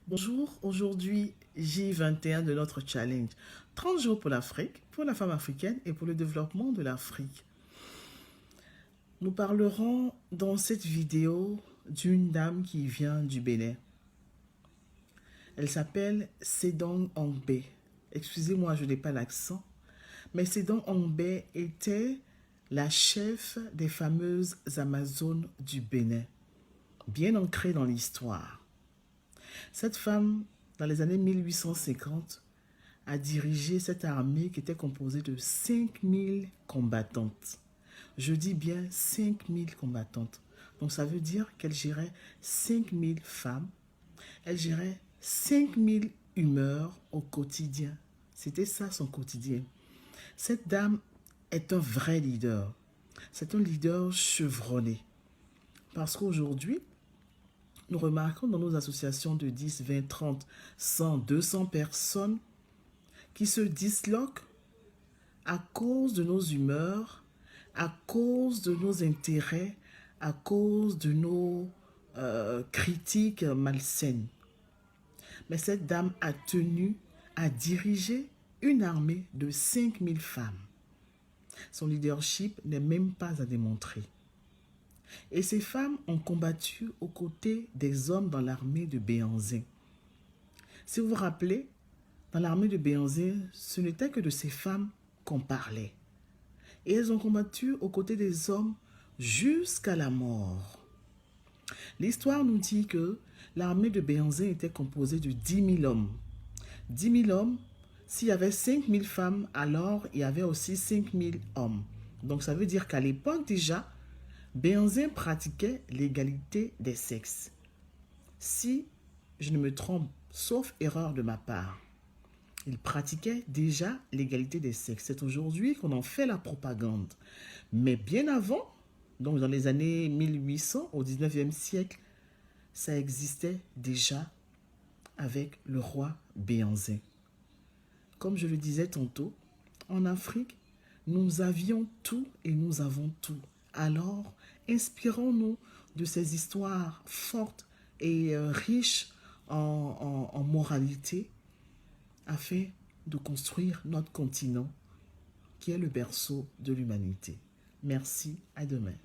Bonjour, aujourd'hui J21 de notre challenge. 30 jours pour l'Afrique, pour la femme africaine et pour le développement de l'Afrique. Nous parlerons dans cette vidéo d'une dame qui vient du Bénin. Elle s'appelle Sedong Ongbe. Excusez-moi, je n'ai pas l'accent. Mais Sedong Ongbe était la chef des fameuses Amazones du Bénin, bien ancrée dans l'histoire. Cette femme, dans les années 1850, a dirigé cette armée qui était composée de 5000 combattantes. Je dis bien 5000 combattantes. Donc ça veut dire qu'elle gérait 5000 femmes. Elle gérait 5000 humeurs au quotidien. C'était ça son quotidien. Cette dame est un vrai leader. C'est un leader chevronné. Parce qu'aujourd'hui, nous remarquons dans nos associations de 10, 20, 30, 100, 200 personnes qui se disloquent à cause de nos humeurs, à cause de nos intérêts, à cause de nos critiques malsaines. Mais cette dame a tenu à diriger une armée de 5000 femmes. Son leadership n'est même pas à démontrer. Et ces femmes ont combattu aux côtés des hommes dans l'armée de Béhanzin. Si vous vous rappelez, dans l'armée de Béhanzin, ce n'était que de ces femmes qu'on parlait. Et elles ont combattu aux côtés des hommes jusqu'à la mort. L'histoire nous dit que l'armée de Béhanzin était composée de 10 000 hommes. 10 000 hommes, s'il y avait 5 000 femmes, alors il y avait aussi 5 000 hommes. Donc ça veut dire qu'à l'époque déjà, Béhanzin pratiquait l'égalité des sexes. Si je ne me trompe, sauf erreur de ma part, il pratiquait déjà l'égalité des sexes. C'est aujourd'hui qu'on en fait la propagande. Mais bien avant, donc dans les années 1800 au 19e siècle, ça existait déjà avec le roi Béhanzin. Comme je le disais tantôt, en Afrique, nous avions tout et nous avons tout. Alors, inspirons-nous de ces histoires fortes et riches en moralité afin de construire notre continent qui est le berceau de l'humanité. Merci, à demain.